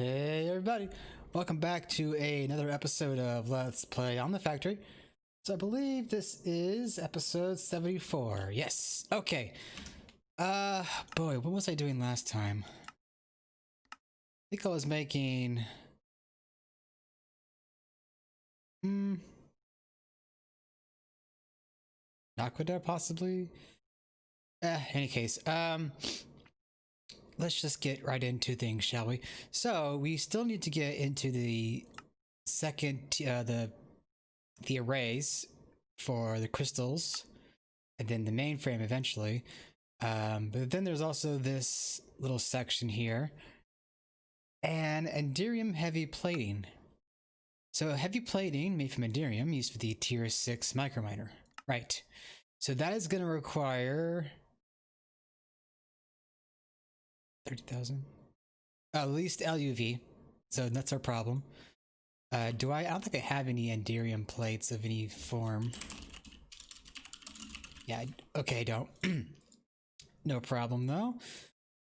Hey everybody, welcome back to another episode of Let's Play OmniFactory. So I believe this is episode 74. Yes. Okay. Boy, what was I doing last time? I think I was making aqueduct possibly. Any case, let's just get right into things, shall we? So we still need to get into the second the arrays for the crystals and then the mainframe eventually. But then there's also this little section here and Enderium heavy plating. So heavy plating made from Enderium used for the tier 6 microminer. Right. So that is going to require 30,000. At least LUV. So that's our problem. I don't think I have any Enderium plates of any form. Yeah, okay, I don't. No problem though.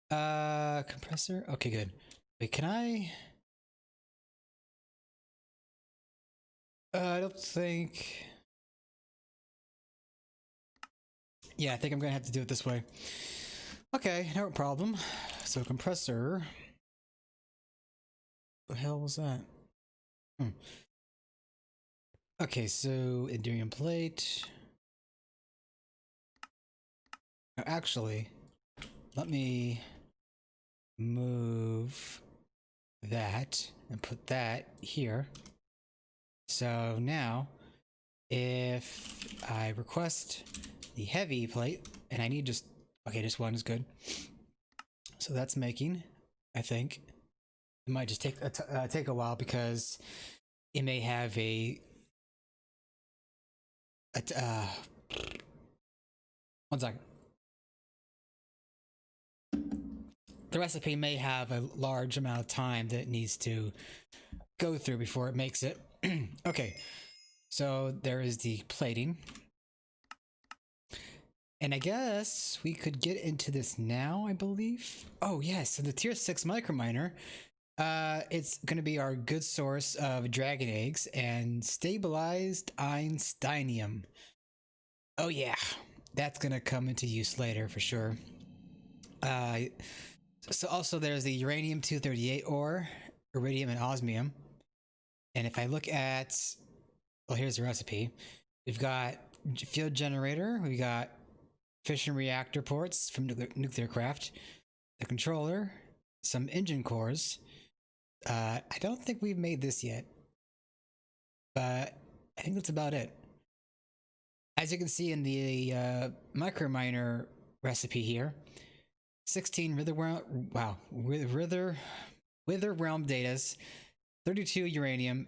Compressor? Okay, good. Wait, can I don't think. Yeah, I think I'm gonna have to do it this way. Okay, no problem. So compressor. What the hell was that? Okay, so Enderium plate. No, actually, let me move that and put that here. So now, if I request the heavy plate, and I need just one is good. So that's making, I think. It might just take a while because it may have one second. The recipe may have a large amount of time that it needs to go through before it makes it. Okay, so there is the plating. And I guess we could get into this now, I believe. Oh yes, so the tier 6 microminer, it's going to be our good source of dragon eggs and stabilized Einsteinium. Oh yeah, that's going to come into use later for sure. So also there's the uranium-238 ore, iridium, and osmium. And if I look at, well, here's the recipe. We've got field generator, we got fission reactor ports from nuclear craft, the controller, some engine cores. I don't think we've made this yet, but I think that's about it. As you can see in the microminer recipe here, 16 Wither Realm datas, 32 uranium,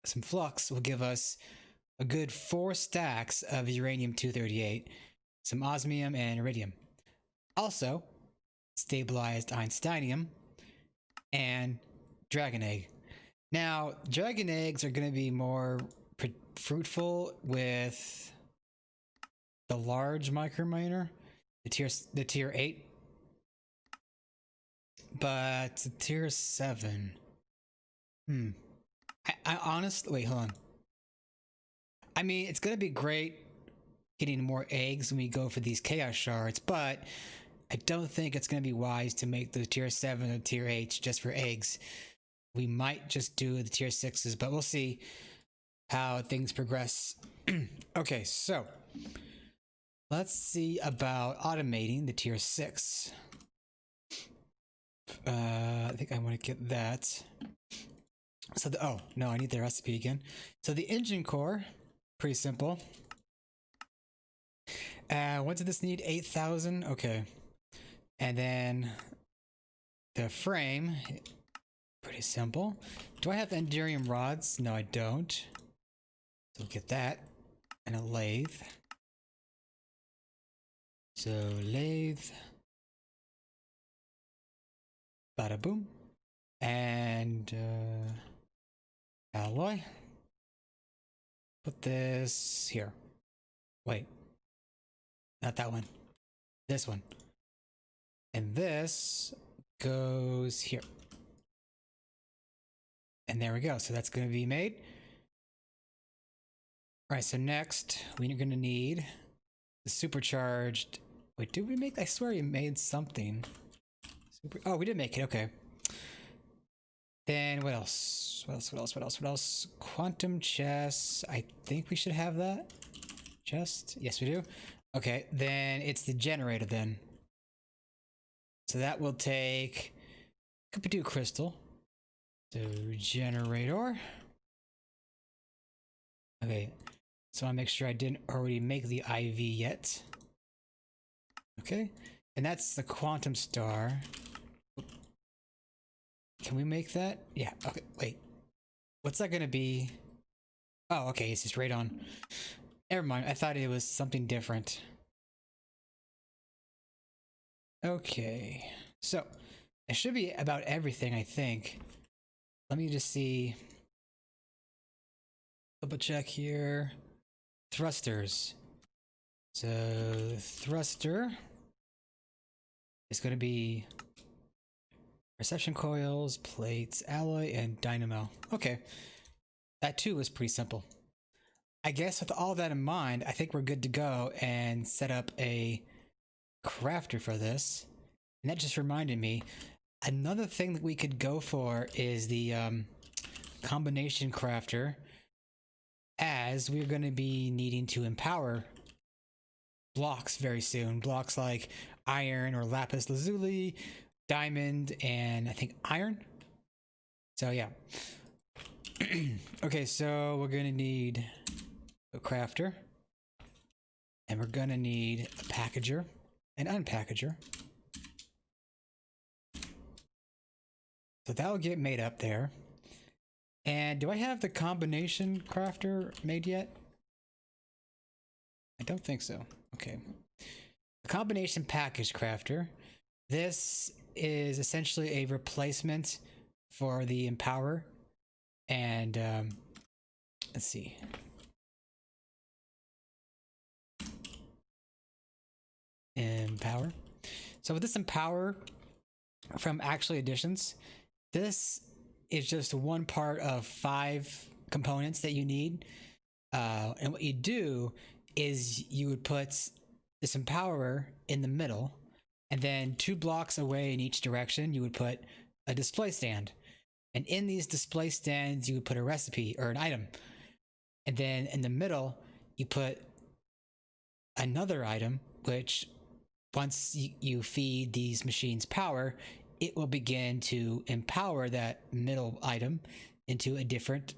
some flux will give us a good 4 stacks of uranium-238, some osmium and iridium. Also, stabilized Einsteinium and dragon egg. Now, dragon eggs are going to be more fruitful with the large microminer, the tier 8. But the tier 7. I honestly, wait, hold on. I mean, it's going to be great getting more eggs when we go for these chaos shards, but I don't think it's going to be wise to make the tier 7 or tier 8 just for eggs. We might just do the tier 6s, but we'll see how things progress. Okay, so let's see about automating the tier 6. I think I want to get that. So oh no, I need the recipe again. So the engine core, pretty simple. What did this need? 8,000. Okay, and then the frame, pretty simple. Do I have Enderium rods? No, I don't. So we'll get that and a lathe. So lathe. Bada boom. And alloy. Put this here. Wait. Not that one. This one. And this goes here. And there we go. So that's going to be made. All right, so next we're going to need the supercharged. Wait, did we make? I swear we made something. Oh, we did make it. Okay. Then what else? What else? Quantum chess. I think we should have that. Chest. Yes, we do. Okay, then it's the generator then. So that will take Cupido crystal. So generator. Okay, so I make sure I didn't already make the IV yet. Okay, and that's the quantum star. Can we make that? Yeah, okay, wait. What's that gonna be? Oh, okay, it's just radon. Never mind, I thought it was something different. Okay, so it should be about everything, I think. Let me just see. Double check here. Thrusters. So thruster is going to be reception coils, plates, alloy, and dynamo. Okay, that too was pretty simple. I guess with all that in mind, I think we're good to go and set up a crafter for this. And that just reminded me, another thing that we could go for is the combination crafter, as we're going to be needing to empower blocks very soon. Blocks like iron or lapis lazuli, diamond, and I think iron. So yeah. Okay, so we're going to need a crafter, and we're going to need a packager, an unpackager. So that'll get made up there. And do I have the combination crafter made yet? I don't think so. Okay. The combination package crafter. This is essentially a replacement for the empower. And let's see. Empower. So with this empower from Actually Additions, this is just one part of 5 components that you need. And what you do is you would put this empower in the middle, and then 2 blocks away in each direction, you would put a display stand. And in these display stands, you would put a recipe or an item. And then in the middle, you put another item, which once you feed these machines power, it will begin to empower that middle item into a different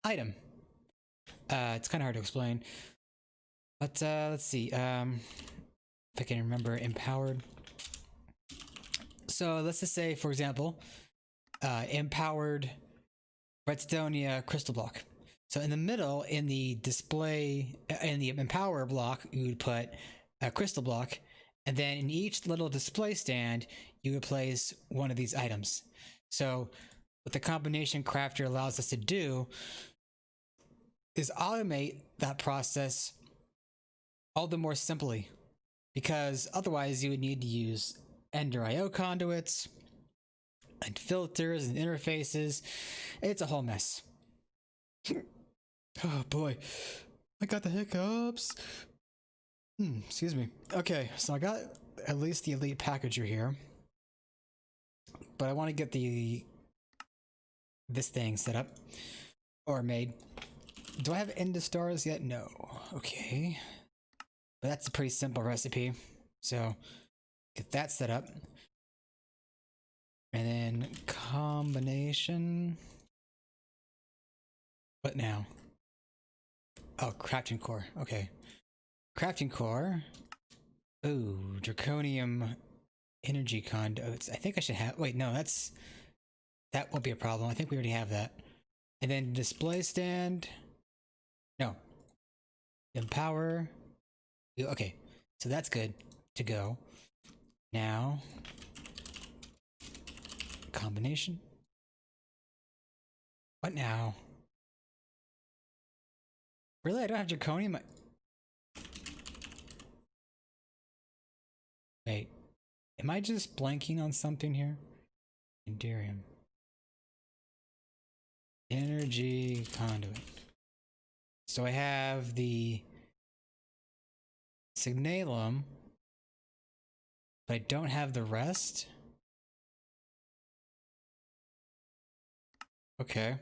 item. It's kind of hard to explain, but let's see if I can remember empowered. So let's just say, for example, empowered redstone crystal block. So in the middle, in the display, in the empower block, you would put a crystal block, and then in each little display stand, you would place one of these items. So what the combination crafter allows us to do is automate that process all the more simply, because otherwise you would need to use Ender IO conduits and filters and interfaces. It's a whole mess. Oh boy, I got the hiccups. Excuse me. Okay, so I got at least the elite packager here, but I want to get this thing set up or made. Do I have end stars yet? No. Okay, but that's a pretty simple recipe, so get that set up. And then combination. What now? Oh, crafting core. Okay. Crafting core. Ooh, draconium energy conduits. I think I should have. Wait, no, that won't be a problem. I think we already have that. And then display stand. No. Empower. Okay, so that's good to go. Now, combination. What now? Really? I don't have draconium? Wait. Am I just blanking on something here? Enderium. Energy conduit. So I have the signalum, but I don't have the rest. Okay.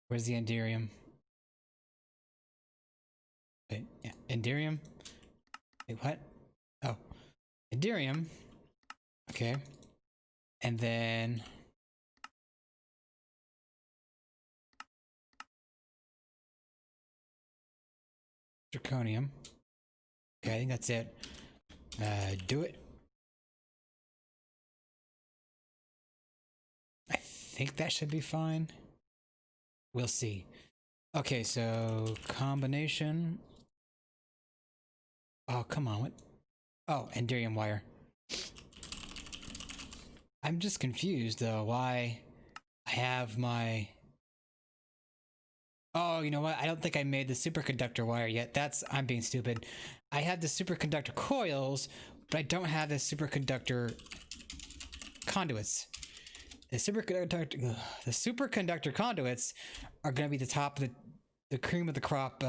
Where's the Enderium? Wait, yeah, Enderium? Wait, what? Oh, Enderium. Okay. And then Draconium. Okay, I think that's it. Do it. I think that should be fine. We'll see. Okay, so combination. Oh, come on. What? Oh, Enderium wire. I'm just confused though why I have my... Oh, you know what? I don't think I made the superconductor wire yet. I'm being stupid. I have the superconductor coils, but I don't have the superconductor conduits. The superconductor conduits are going to be the top of the cream of the crop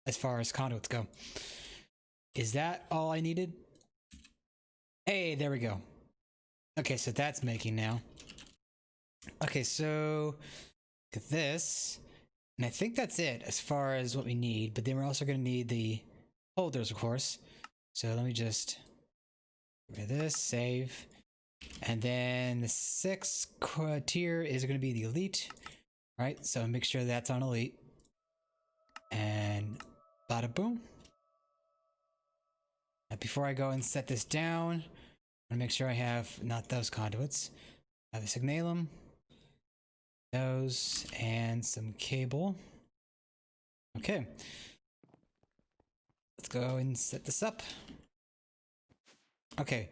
as far as conduits go. Is that all I needed? Hey, there we go. Okay, so that's making now. Okay, so look at this. And I think that's it as far as what we need, but then we're also going to need the holders, of course. So let me just get rid of this, save. And then the 6th tier is going to be the elite, right? So make sure that's on elite. And bada boom. Now before I go and set this down, I'm going to make sure I have not those conduits. I have a signalum, those, and some cable. Okay. Let's go and set this up. Okay.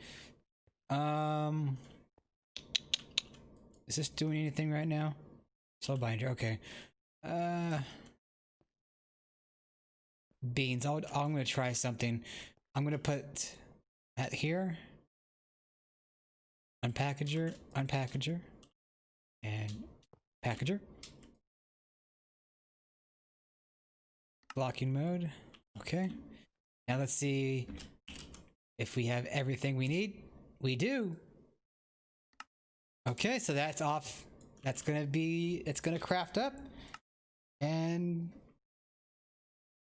Is this doing anything right now? Slow binder, okay. Beans, I'm gonna try something. I'm gonna put that here. Unpackager, and packager. Blocking mode, okay. Now let's see if we have everything we need. We do. Okay, so that's off. It's gonna craft up. And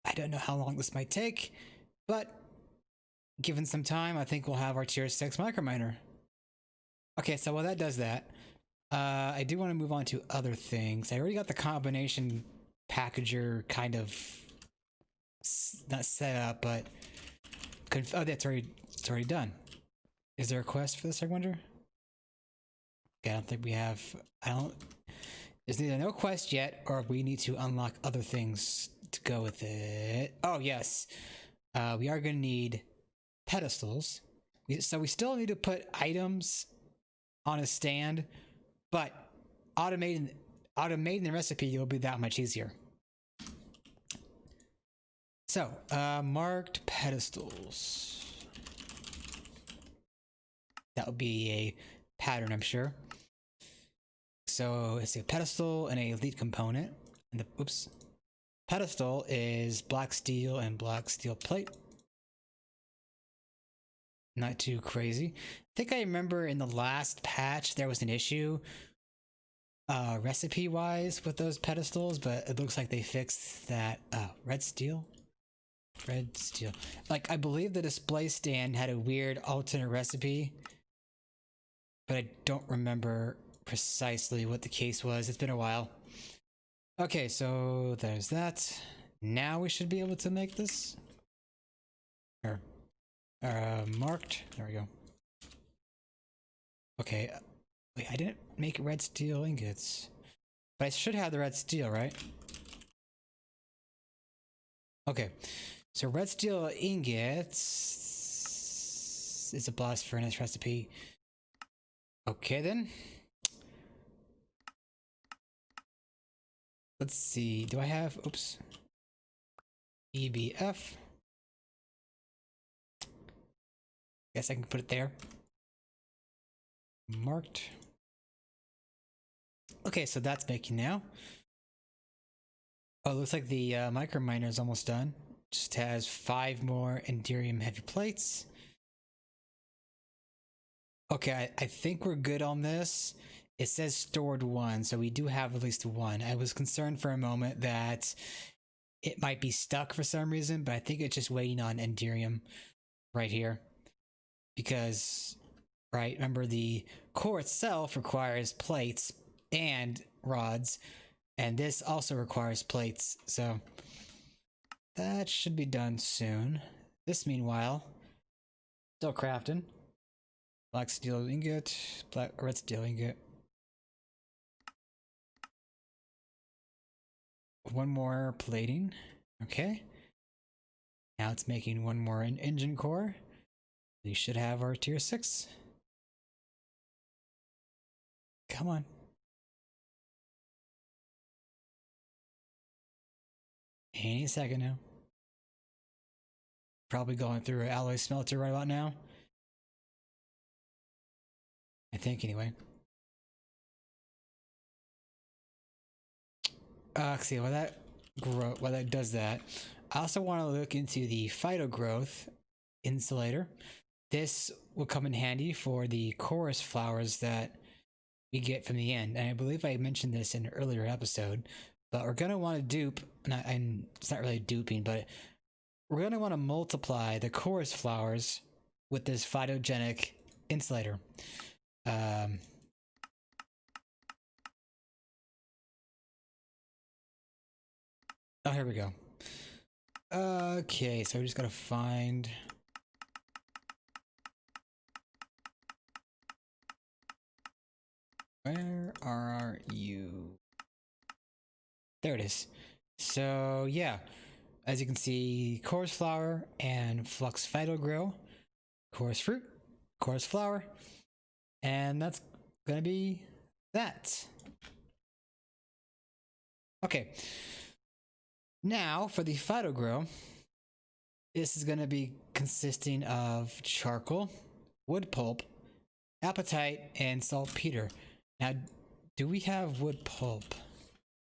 I don't know how long this might take, but given some time, I think we'll have our tier 6 microminer. Okay, so while that does that, I do want to move on to other things. I already got the combination packager kind of not set up, but oh, it's already done. Is there a quest for this, I wonder? Okay, I don't think we have. There's either no quest yet, or we need to unlock other things to go with it. Oh yes, we are going to need pedestals. So we still need to put items on a stand, but automating the recipe will be that much easier. So, marked pedestals. That would be a pattern, I'm sure. So it's a pedestal and a elite component. And the pedestal is black steel and black steel plate. Not too crazy. I think I remember in the last patch there was an issue recipe wise with those pedestals, but it looks like they fixed that. Red steel. Like, I believe the display stand had a weird alternate recipe, but I don't remember precisely what the case was. It's been a while. Okay, so there's that. Now we should be able to make this. Marked. There we go. Okay. Wait, I didn't make red steel ingots. But I should have the red steel, right? Okay. So red steel ingots is a blast furnace recipe. Okay then. Let's see. Do I have EBF? Guess I can put it there. Marked. Okay, so that's making now. Oh, it looks like the micro miner is almost done. Just has 5 more Enderium heavy plates. Okay, I think we're good on this. It says stored 1, so we do have at least 1. I was concerned for a moment that it might be stuck for some reason, but I think it's just waiting on Enderium right here. Because, right, remember the core itself requires plates and rods, and this also requires plates, so that should be done soon. This, meanwhile, still crafting. Black steel ingot, red steel ingot. One more plating. Okay. Now it's making one more engine core. We should have our tier 6. Come on. Any second now. Probably going through an alloy smelter right about now. I think anyway. See why that does that. I also want to look into the phytogrowth insulator. This will come in handy for the chorus flowers that we get from the end. And I believe I mentioned this in an earlier episode, but we're going to want to dupe, and it's not really duping, but we're going to want to multiply the chorus flowers with this phytogenic insulator. Oh, here we go. Okay, so we just gotta find... Where are you? There it is. So, yeah. As you can see, chorus flower and flux phytogrow, chorus fruit, chorus flower, and that's gonna be that. Okay. Now, for the phytogrow, this is going to be consisting of charcoal, wood pulp, apatite, and saltpeter. Now, do we have wood pulp?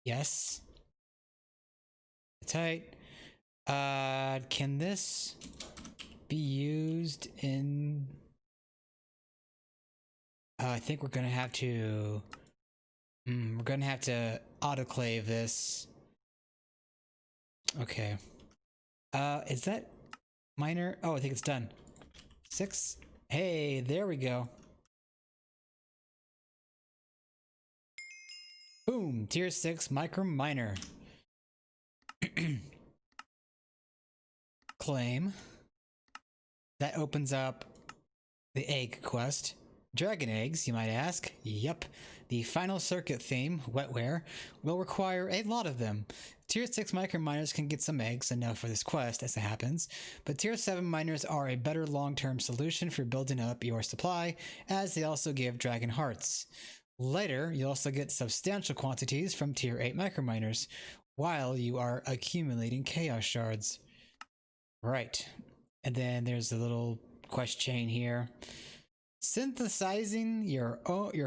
Yes. Apatite. Can this be used in... I think we're going to have to... we're going to have to autoclave this. Okay. Is that minor? Oh, I think it's done. 6. Hey, there we go. Boom, tier 6 micro miner. Claim. That opens up the egg quest. Dragon eggs, you might ask. Yep. The final circuit theme, wetware, will require a lot of them. Tier 6 micro miners can get some eggs, enough for this quest as it happens, but Tier 7 miners are a better long-term solution for building up your supply, as they also give dragon hearts. Later, you'll also get substantial quantities from Tier 8 micro miners, while you are accumulating chaos shards. Right. And then there's a little quest chain here. Synthesizing your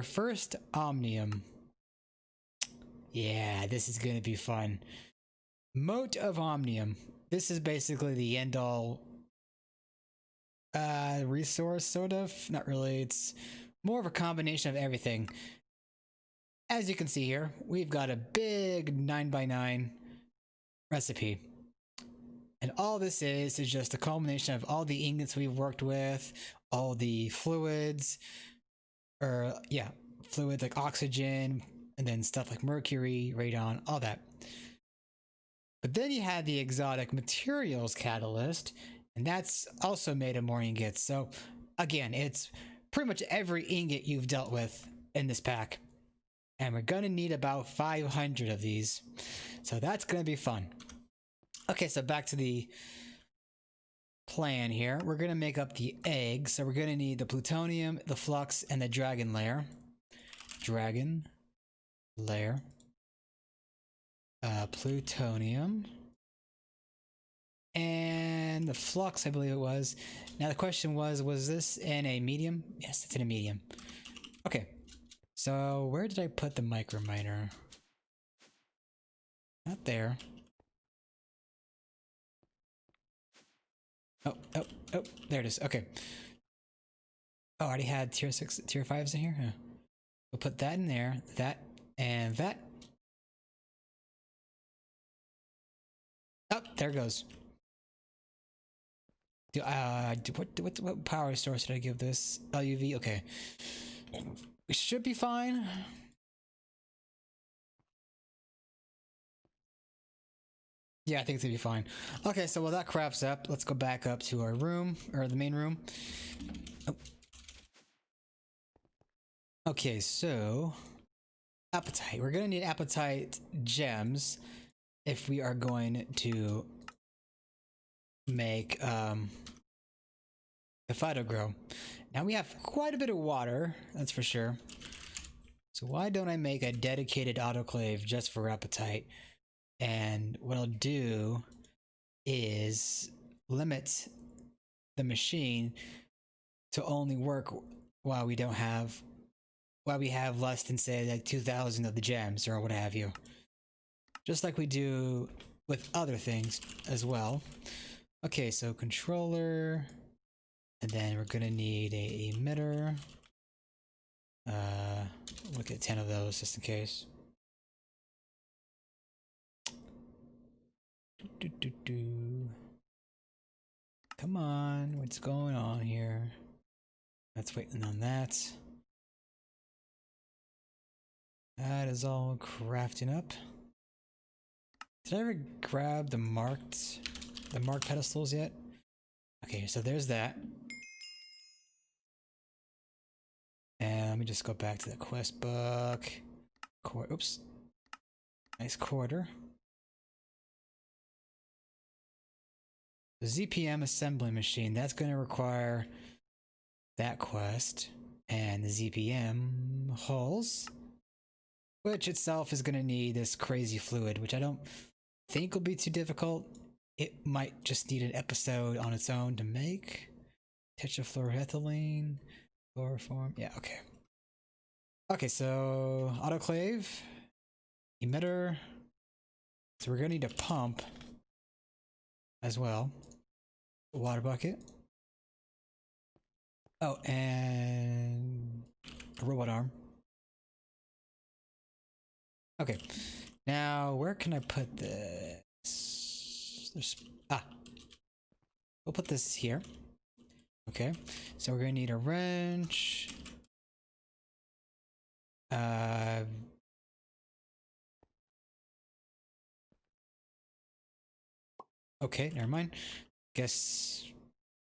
first omnium. Yeah, this is going to be fun. Mote of Omnium. This is basically the end-all resource, sort of. Not really. It's more of a combination of everything. As you can see here, we've got a big 9x9 recipe. And all this is just a culmination of all the ingots we've worked with, all the fluids, fluids like oxygen, and then stuff like mercury, radon, all that. But then you have the exotic materials catalyst, and that's also made of more ingots. So again, it's pretty much every ingot you've dealt with in this pack. And we're gonna need about 500 of these. So that's gonna be fun. Okay, so back to the plan here. We're gonna make up the egg. So we're gonna need the plutonium, the flux, and the dragon layer. Dragon layer. Plutonium. And the flux, I believe it was. Now the question was this in a medium? Yes, it's in a medium. Okay. So where did I put the micro miner? Not there. Oh, there it is. Okay. Oh, I already had tier 6, tier 5s in here? Huh. We'll put that in there, that, and that. Oh, there it goes. What power source did I give this? LUV? Okay. We should be fine. Yeah, I think it's gonna be fine. Okay, so while that crafts up, let's go back up to our room, or the main room. Oh. Okay, so appetite. We're gonna need appetite gems if we are going to make the phyto grow. Now we have quite a bit of water, that's for sure. So why don't I make a dedicated autoclave just for appetite? And what I'll do is limit the machine to only work while we have less than, say, like 2,000 of the gems or what have you. Just like we do with other things as well. Okay, so controller, and then we're gonna need a emitter. Look at 10 of those just in case. Come on, what's going on here? That's waiting on that. That is all crafting up. Did I ever grab the marked pedestals yet? Okay, so there's that. And let me just go back to the quest book. Oops. Nice quarter. The ZPM assembly machine, that's going to require that quest. And the ZPM hulls, which itself is going to need this crazy fluid, which I don't think will be too difficult. It might just need an episode on its own to make. Tetrafluoroethylene, chloroform. Yeah, okay. Okay, so autoclave, emitter. So we're gonna need a pump as well. A water bucket. Oh, and a robot arm. Okay, now where can I put this? We'll put this here. Okay, so we're gonna need a wrench. Okay, never mind. Guess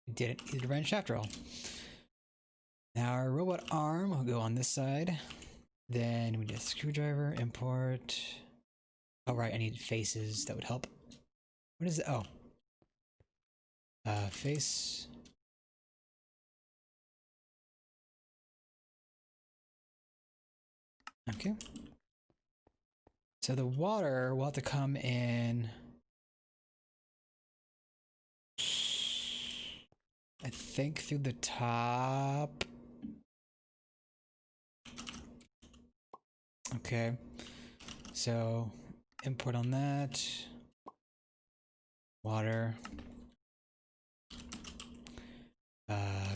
we didn't need a wrench after all. Now our robot arm will go on this side. Then we need a screwdriver, import. Oh right, I need faces, that would help. What is it? Oh. Face. Okay. So the water will have to come in. I think through the top. Okay. So import on that. Water.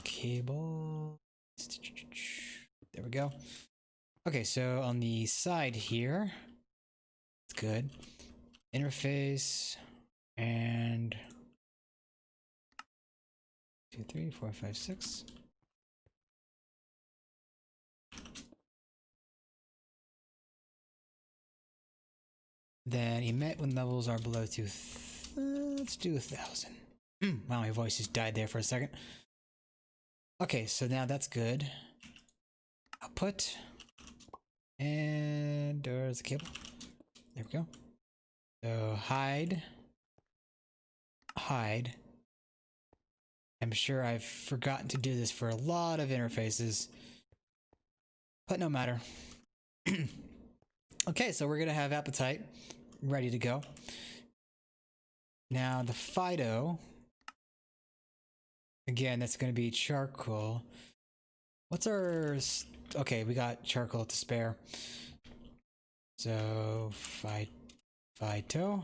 Cable. There we go. Okay, so on the side here, it's good. Interface and 2, 3, 4, 5, 6. Then emit when levels are below 2. Let's do 1,000. Wow, my voice just died there for a second. Okay, so now that's good. Output. And there's the cable. There we go. So hide. I'm sure I've forgotten to do this for a lot of interfaces, but no matter. Okay, so we're gonna have appetite ready to go. Now the phyto, again, that's gonna be charcoal. What's our... Okay, we got charcoal to spare. So, Phyto.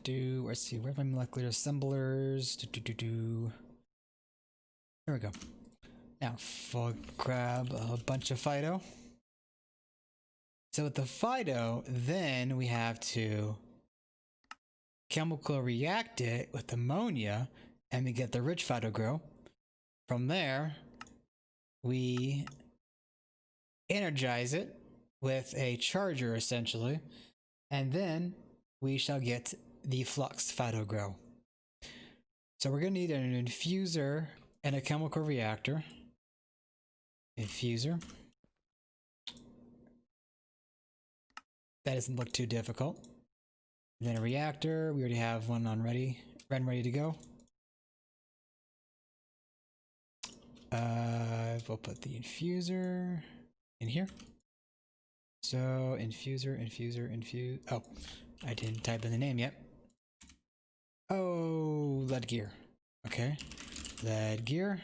Let's see, where's my molecular assemblers? There we go. Now, we'll grab a bunch of Phyto. So with the Phyto, then we have to chemical react it with ammonia, and we get the rich Phyto grow. From there, we energize it with a charger, essentially, and then we shall get the flux Phyto grow. So we're going to need an infuser and a chemical reactor. Infuser. That doesn't look too difficult. And then a reactor. We already have one on ready to go. We'll put the infuser in here. So infuser. Oh, I didn't type in the name yet. Oh, lead gear. Okay, lead gear.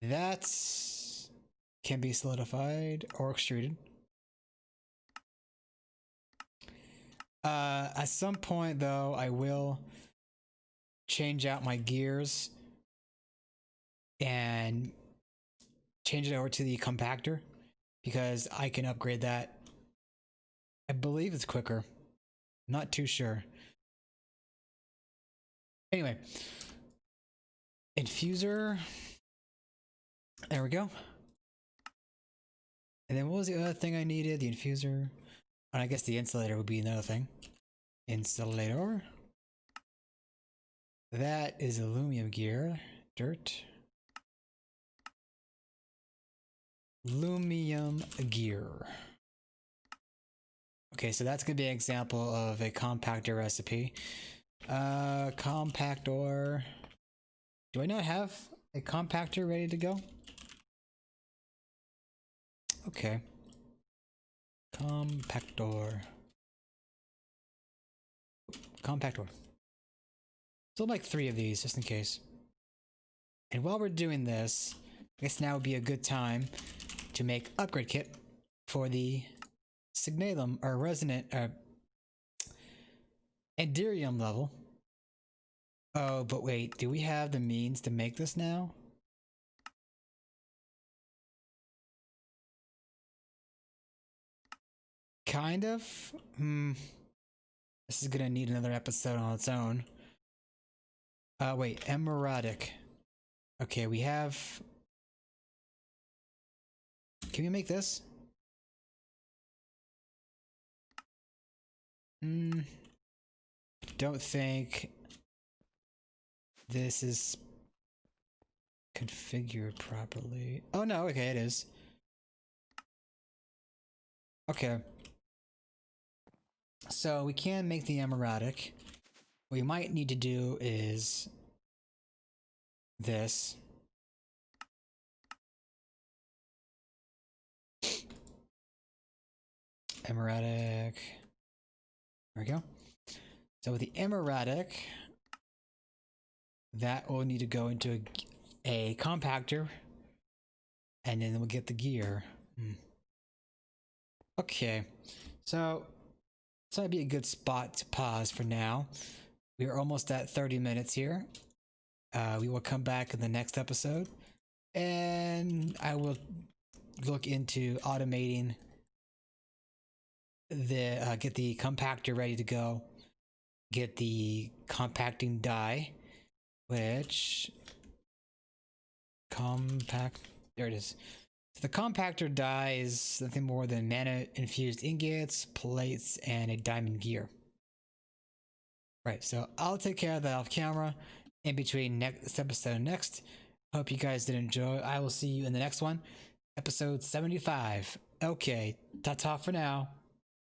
That can be solidified or extruded. At some point, though, I will change out my gears and change it over to the compactor because I can upgrade that. I believe it's quicker. Not too sure. Anyway, infuser. There we go. And then what was the other thing I needed? The infuser. And I guess the insulator would be another thing. Insulator. That is aluminum gear. Dirt. Aluminum gear. Okay, so that's going to be an example of a compactor recipe. Compactor. Do I not have a compactor ready to go? Okay. Compactor. So like 3 of these, just in case. And while we're doing this, I guess now would be a good time to make upgrade kit for the signalum or resonant Enderium level. Oh, but wait, do we have the means to make this now? Kind of. This is gonna need another episode on its own. Wait, emeradic. Okay, we have... Can we make this? Don't think this is configured properly. Oh no, okay, it is. Okay. So we can make the emeradic. What we might need to do is this. Emeradic. There we go. So with the emeradic, that will need to go into a compactor, and then we'll get the gear. Okay, so this might be a good spot to pause for now. We are almost at 30 minutes here. We will come back in the next episode, and I will look into automating the get the compactor ready to go, get the compacting die, which there it is. So the compactor die is nothing more than mana infused ingots, plates, and a diamond gear. Right, so I'll take care of that off camera in between this episode and next. Hope you guys did enjoy. I will see you in the next one, episode 75. Okay, ta-ta for now.